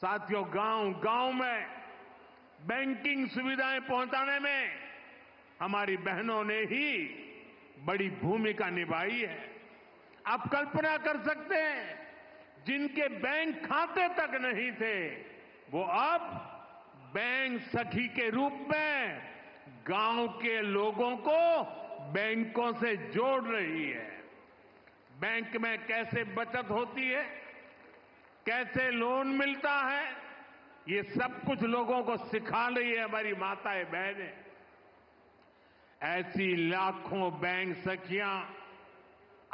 साथियों, गांव गांव में बैंकिंग सुविधाएं पहुंचाने में हमारी बहनों ने ही बड़ी भूमिका निभाई है। आप कल्पना कर सकते हैं, जिनके बैंक खाते तक नहीं थे, वो अब बैंक सखी के रूप में गांव के लोगों को बैंकों से जोड़ रही है। बैंक में कैसे बचत होती है, कैसे लोन मिलता है, ये सब कुछ लोगों को सिखा रही है हमारी माताएं बहनें। ऐसी लाखों बैंक सखियां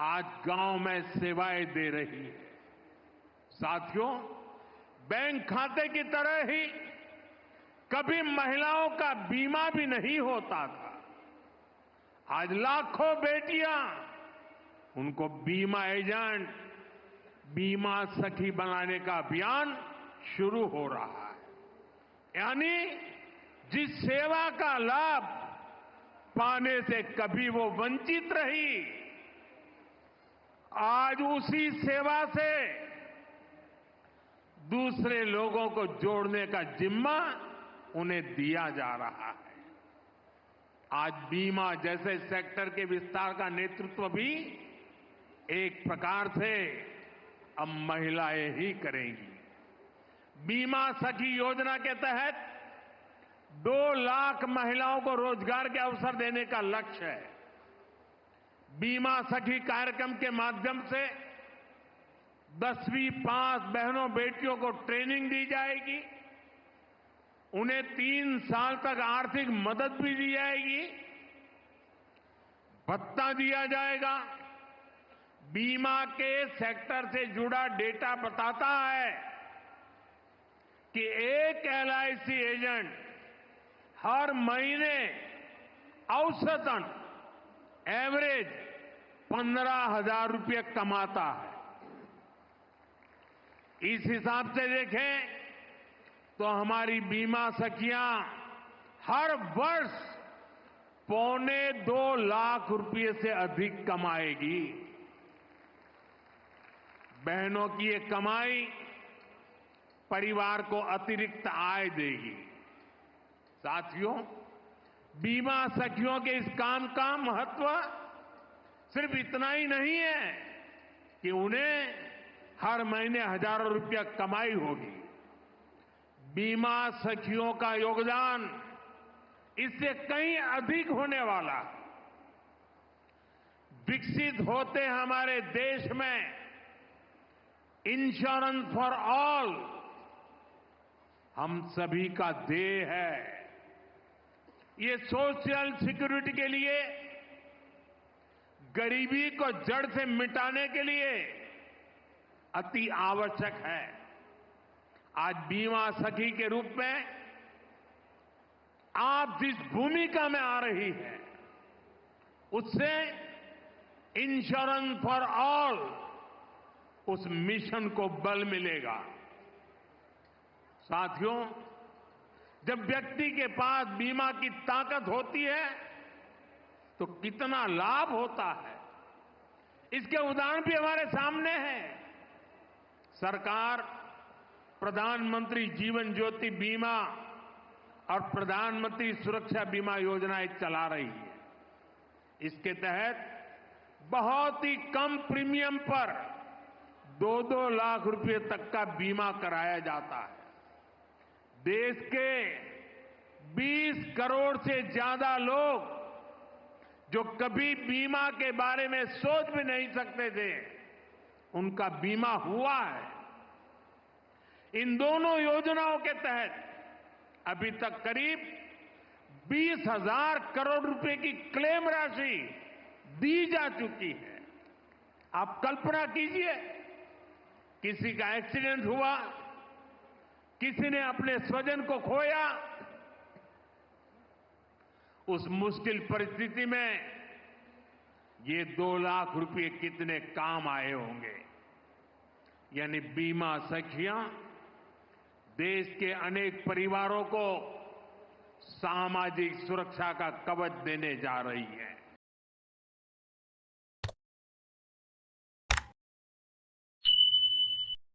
आज गांव में सेवाएं दे रही है। साथियों, बैंक खाते की तरह ही कभी महिलाओं का बीमा भी नहीं होता था। आज लाखों बेटियां, उनको बीमा एजेंट, बीमा सखी बनाने का अभियान शुरू हो रहा है। यानी जिस सेवा का लाभ पाने से कभी वो वंचित रही, आज उसी सेवा से दूसरे लोगों को जोड़ने का जिम्मा उन्हें दिया जा रहा है। आज बीमा जैसे सेक्टर के विस्तार का नेतृत्व भी एक प्रकार से अब महिलाएं ही करेंगी। बीमा सखी योजना के तहत 2 लाख महिलाओं को रोजगार के अवसर देने का लक्ष्य है। बीमा सखी कार्यक्रम के माध्यम से 10वीं पास बहनों बेटियों को ट्रेनिंग दी जाएगी, उन्हें 3 साल तक आर्थिक मदद भी दी जाएगी, भत्ता दिया जाएगा। बीमा के सेक्टर से जुड़ा डेटा बताता है कि एक एलआईसी एजेंट हर महीने औसतन एवरेज 15,000 रुपये कमाता है। इस हिसाब से देखें तो हमारी बीमा सखियां हर वर्ष 2.25 लाख रुपये से अधिक कमाएगी। बहनों की ये कमाई परिवार को अतिरिक्त आय देगी। साथियों, बीमा सखियों के इस काम का महत्व सिर्फ इतना ही नहीं है कि उन्हें हर महीने हजारों रुपया कमाई होगी। बीमा सखियों का योगदान इससे कहीं अधिक होने वाला है। विकसित होते हमारे देश में इंश्योरेंस फॉर ऑल हम सभी का ध्येय है। ये सोशल सिक्योरिटी के लिए, गरीबी को जड़ से मिटाने के लिए अति आवश्यक है। आज बीमा सखी के रूप में आप जिस भूमिका में आ रही है, उससे इंश्योरेंस फॉर ऑल उस मिशन को बल मिलेगा। साथियों, जब व्यक्ति के पास बीमा की ताकत होती है तो कितना लाभ होता है, इसके उदाहरण भी हमारे सामने हैं। सरकार प्रधानमंत्री जीवन ज्योति बीमा और प्रधानमंत्री सुरक्षा बीमा योजनाएं चला रही है। इसके तहत बहुत ही कम प्रीमियम पर 2-2 लाख रुपए तक का बीमा कराया जाता है। देश के 20 करोड़ से ज्यादा लोग जो कभी बीमा के बारे में सोच भी नहीं सकते थे, उनका बीमा हुआ है। इन दोनों योजनाओं के तहत अभी तक करीब 20,000 करोड़ रुपए की क्लेम राशि दी जा चुकी है। आप कल्पना कीजिए, किसी का एक्सीडेंट हुआ, किसी ने अपने स्वजन को खोया, उस मुश्किल परिस्थिति में ये 2 लाख रुपए कितने काम आए होंगे। यानी बीमा सखियां देश के अनेक परिवारों को सामाजिक सुरक्षा का कवच देने जा रही हैं।